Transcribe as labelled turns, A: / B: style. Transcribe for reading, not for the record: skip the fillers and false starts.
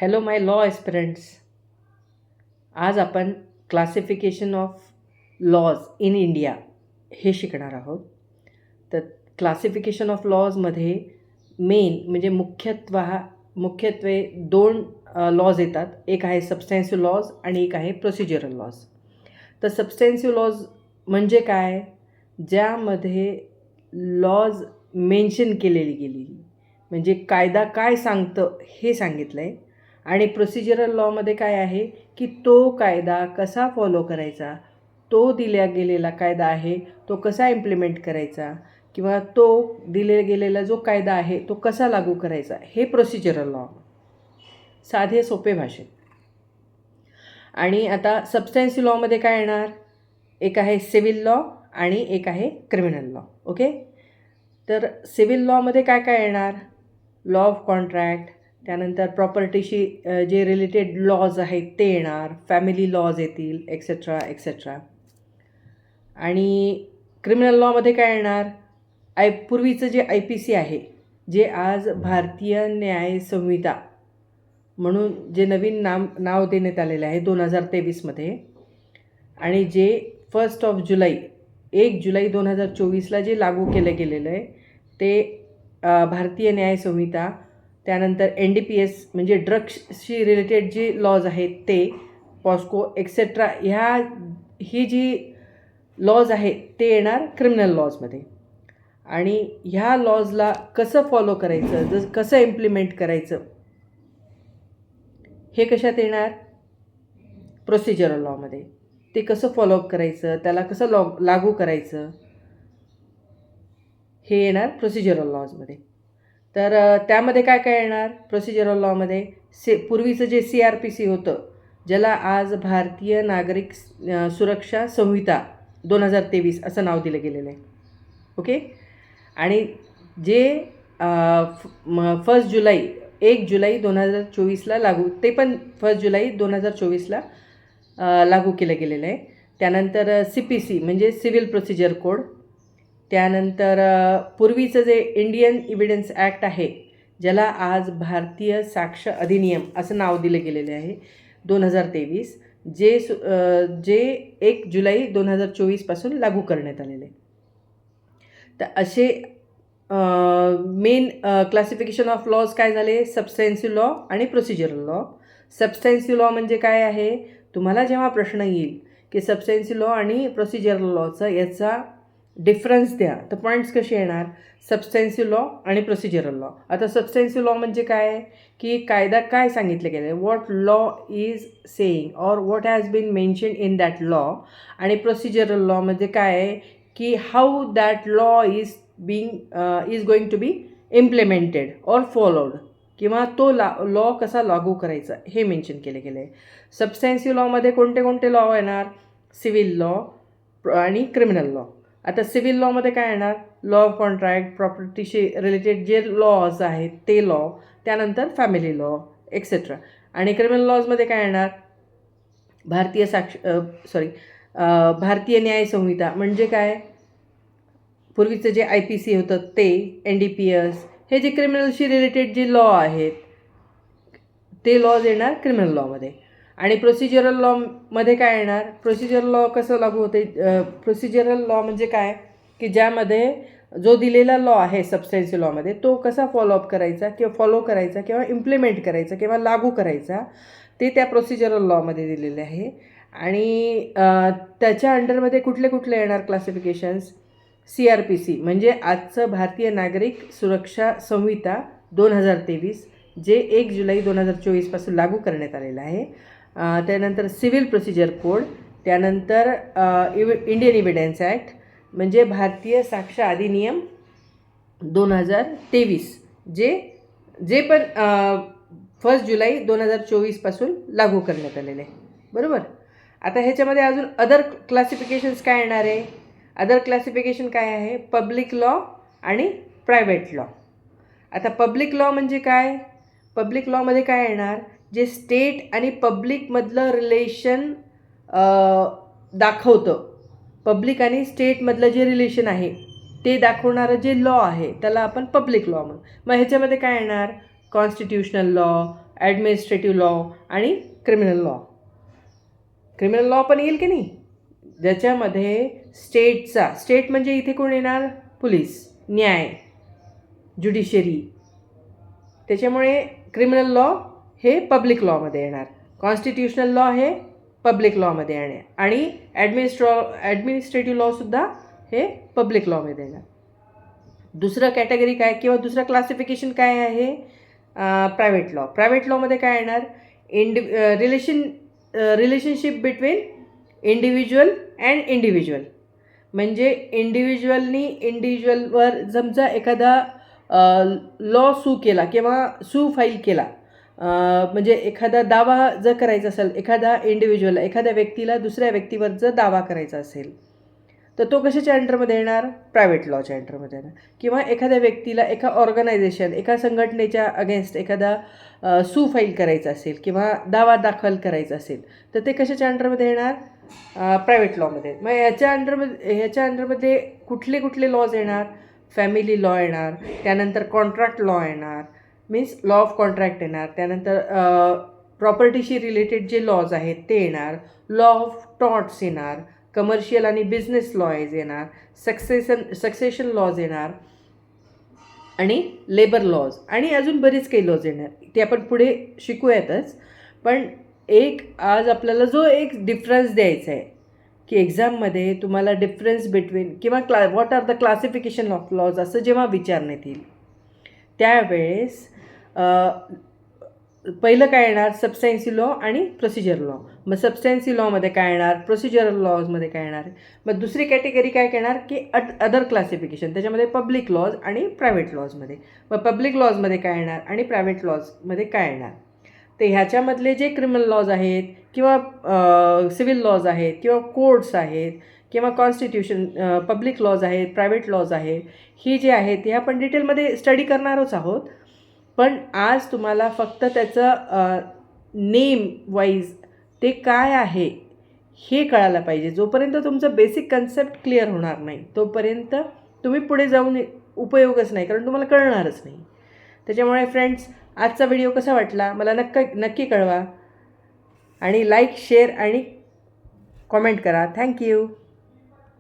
A: Hello माय law aspirants. आज आपण classification of laws in India हे शिकणार आहोत. तर क्लासिफिकेशन ऑफ लॉजमध्ये मेन म्हणजे मुख्यत्वे दोन लॉज येतात. एक आहे सबस्टॅन्शिव्ह लॉज आणि एक आहे प्रोसिजरल लॉज. तर सबस्टॅन्शिव्ह लॉज म्हणजे काय? ज्यामध्ये लॉज मेन्शन केलेली गेली, म्हणजे कायदा काय सांगतं हे सांगितलं आहे. आणि प्रोसिजरल लॉमध्ये काय आहे की तो कायदा कसा फॉलो करायचा, तो दिल्या गेलेला कायदा आहे तो कसा इम्प्लिमेंट करायचा, किंवा तो दिले गेलेला जो कायदा आहे तो कसा लागू करायचा, हे प्रोसिजरल लॉ, साधे सोपे भाषेत. आणि आता सबस्टॅन्शिव्ह लॉमध्ये काय येणार? एक आहे सिव्हिल लॉ आणि एक आहे क्रिमिनल लॉ. ओके. तर सिव्हिल लॉमध्ये काय काय येणार? लॉ ऑफ कॉन्ट्रॅक्ट, त्यानंतर प्रॉपर्टीशी जे रिलेटेड लॉज आहेत ते येणार, फॅमिली लॉज येतील, एक्सेट्रा एक्सेट्रा. आणि क्रिमिनल लॉमध्ये काय येणार? पूर्वीचं जे IPC आहे, जे आज भारतीय न्याय संहिता म्हणून जे नवीन नाव देण्यात आलेलं आहे 2023मध्ये, आणि जे 1 जुलै 2024ला जे लागू केलं गेलेलं आहे ते भारतीय न्याय संहिता, त्यानंतर NDPS म्हणजे ड्रग्सशी रिलेटेड जे लॉज आहेत ते, पॉस्को एक्सेट्रा, ही जी लॉज आहेत ते येणार क्रिमिनल लॉजमध्ये. आणि ह्या लॉजला कसं फॉलो करायचं, कसं इम्प्लिमेंट करायचं, हे कशात येणार? प्रोसिजरल लॉमध्ये. ते कसं फॉलोअप करायचं, त्याला कसं लागू करायचं, हे येणार प्रोसिजरल लॉजमध्ये. तर त्यामध्ये काय काय येणार प्रोसिजरल लॉमध्ये? पूर्वीचं जे CRPC होतं, ज्याला आज भारतीय नागरिक सुरक्षा संहिता 2023 असं नाव दिलं गेलेलं आहे. ओके. आणि जे 1 जुलै 2024ला लागू, ते पण 1 जुलै 2024ला लागू केलं गेलेलं आहे. त्यानंतर CPC म्हणजे सिव्हिल प्रोसिजर कोड, त्यानंतर पूर्वीचं जे इंडियन इव्हिडन्स ॲक्ट आहे, ज्याला आज भारतीय साक्ष अधिनियम असं नाव दिलं गेलेलं आहे 2023, जे 1 जुलै 2024पासून लागू करण्यात आलेले आहे. तर असे मेन क्लासिफिकेशन ऑफ लॉज काय झाले? सबस्टॅन्शिव्ह लॉ आणि प्रोसिजरल लॉ. सबस्टॅन्शिव्ह लॉ म्हणजे काय आहे? तुम्हाला जेव्हा प्रश्न येईल की सबस्टॅन्शिव्ह लॉ आणि प्रोसिजरल लॉचा याचा डिफरन्स द्या, तर पॉईंट्स कसे येणार? सबस्टॅन्शिव्ह लॉ आणि प्रोसिजरल लॉ. आता सबस्टॅन्शिव्ह लॉ म्हणजे काय? की कायदा काय सांगितलं गेलं आहे, what law is saying or what has been mention in that law. आणि प्रोसिजरल लॉ म्हणजे काय आहे की how that law is going to be implemented or followed, किंवा तो लॉ कसा लागू करायचा हे मेन्शन केले गेले आहे. सबस्टॅन्शिव्ह लॉमध्ये कोणते कोणते लॉ येणार? सिव्हिल लॉ आणि क्रिमिनल लॉ. आता सिव्हिल लॉमध्ये काय येणार? लॉ ऑफ कॉन्ट्रॅक्ट, प्रॉपर्टीशी रिलेटेड जे लॉज आहेत ते लॉ, त्यानंतर फॅमिली लॉ एक्सेट्रा. आणि क्रिमिनल लॉजमध्ये काय येणार? भारतीय न्याय संहिता म्हणजे काय? पूर्वीचं जे IPC होतं ते, NDPS, हे जे क्रिमिनलशी रिलेटेड जे लॉ आहेत ते लॉज येणार क्रिमिनल लॉमध्ये. आणि प्रोसिजरल लॉमध्ये काय येणार? प्रोसिजरल लॉ कसं लागू होते? प्रोसिजरल लॉ म्हणजे काय की ज्यामध्ये जो दिलेला लॉ आहे सबस्टॅन्शिव्ह लॉमध्ये तो कसा फॉलो करायचा किंवा इम्प्लिमेंट करायचा किंवा लागू करायचा, ते त्या प्रोसिजरल लॉमध्ये दिलेले आहे. आणि त्याच्या अंडरमध्ये कुठले कुठले येणार क्लासिफिकेशन्स? CRPC म्हणजे आजचं भारतीय नागरिक सुरक्षा संहिता 2023, जे 1 जुलै 2024पासून लागू करण्यात आलेलं आहे. त्यानंतर सिव्हिल प्रोसिजर कोड, त्यानंतर इंडियन इव्हिडन्स ॲक्ट म्हणजे भारतीय साक्ष अधिनियम 2023, जे पण 1 जुलै 2024पासून लागू करण्यात आलेले आहे. बरोबर. आता ह्याच्यामध्ये अजून अदर क्लासिफिकेशन्स काय येणार आहे? अदर क्लासिफिकेशन काय आहे? पब्लिक लॉ आणि प्रायव्हेट लॉ. आता पब्लिक लॉ म्हणजे काय? पब्लिक लॉमध्ये काय येणार? जे स्टेट आणि पब्लिकमधलं रिलेशन दाखवतं, पब्लिक आणि स्टेटमधलं जे रिलेशन आहे ते दाखवणारं जे लॉ आहे त्याला आपण पब्लिक लॉ म्हणू. मग ह्याच्यामध्ये काय येणार? कॉन्स्टिट्यूशनल लॉ, ॲडमिनिस्ट्रेटिव्ह लॉ आणि क्रिमिनल लॉ. क्रिमिनल लॉ पण येईल की नाही, ज्याच्यामध्ये स्टेट म्हणजे इथे कोण येणार, पोलीस, न्याय, ज्युडिशरी. त्याच्यामुळे क्रिमिनल लॉ हे पब्लिक लॉमध्ये येणार, कॉन्स्टिट्युशनल लॉ हे पब्लिक लॉमध्ये येणार आणि ॲडमिनिस्ट्रेटिव्ह लॉसुद्धा हे पब्लिक लॉमध्ये येणार. दुसरं कॅटेगरी काय किंवा दुसरं क्लासिफिकेशन काय आहे, प्रायव्हेट लॉ. प्रायव्हेट लॉमध्ये काय येणार, relationship between individual and individual. म्हणजे इंडिव्हिज्युअलवर समजा एखादा लॉ केला किंवा फाईल केला, म्हणजे एखादा दावा जर करायचा असेल, एखादा इंडिव्हिज्युअल एखाद्या व्यक्तीला दुसऱ्या व्यक्तीवर जर दावा करायचा असेल तर तो कशाच्या अंडरमध्ये येणार, प्रायव्हेट लॉच्या अंडरमध्ये येणार. किंवा एखाद्या व्यक्तीला एका ऑर्गनायझेशन एका संघटनेच्या अगेन्स्ट एखादा फाईल करायचा असेल किंवा दावा दाखल करायचा असेल तर ते कशाच्या अंडरमध्ये येणार, प्रायव्हेट लॉमध्ये. मग ह्याच्या अंडरमध्ये कुठले लॉज येणार, फॅमिली लॉ येणार, त्यानंतर कॉन्ट्रॅक्ट लॉ येणार, मीन्स लॉ ऑफ कॉन्ट्रॅक्ट येणार, त्यानंतर प्रॉपर्टीशी रिलेटेड जे लॉज आहेत ते येणार, लॉ ऑफ टॉर्ट्स येणार, कमर्शियल आणि बिझनेस लॉज येणार, सक्सेशन लॉज येणार आणि लेबर लॉज आणि अजून बरीच काही लॉज येणार. ते आपण पुढे शिकूयातच. पण आज आपल्याला जो एक डिफरन्स द्यायचा आहे की एक्झाममध्ये तुम्हाला डिफरन्स बिटवीन किंवा what are the classification of laws असं जेव्हा विचारण्यात येईल त्यावेळेस पहिलं काय येणार, सबस्टॅन्शियल लॉ आणि प्रोसिजर लॉ. मग सबस्टॅन्शियल लॉमध्ये काय येणार, प्रोसिजरल लॉजमध्ये काय येणार. मग दुसरी कॅटेगरी काय येणार की अदर क्लासिफिकेशन, त्याच्यामध्ये पब्लिक लॉज आणि प्रायव्हेट लॉजमध्ये. मग पब्लिक लॉजमध्ये काय येणार आणि प्रायव्हेट लॉजमध्ये काय येणार. ते ह्याच्यामधले जे क्रिमिनल लॉज आहेत किंवा सिव्हिल लॉज आहेत किंवा कोड्स आहेत किंवा कॉन्स्टिट्यूशन, पब्लिक लॉज आहेत, प्रायव्हेट लॉज आहेत, ही जे आहेत हे आपण डिटेलमध्ये स्टडी करणारच आहोत. पण आज तुम्हाला फक्त त्याचं नेम वाईज ते काय आहे हे कळायला पाहिजे. जोपर्यंत तुमचं बेसिक कन्सेप्ट क्लिअर होणार नाही तोपर्यंत तुम्ही पुढे जाऊन उपयोगच नाही, कारण तुम्हाला कळणारच नाही. त्याच्यामुळे फ्रेंड्स, आजचा व्हिडिओ कसा वाटला मला नक्की कळवा आणि लाईक, शेअर आणि कॉमेंट करा. थँक्यू.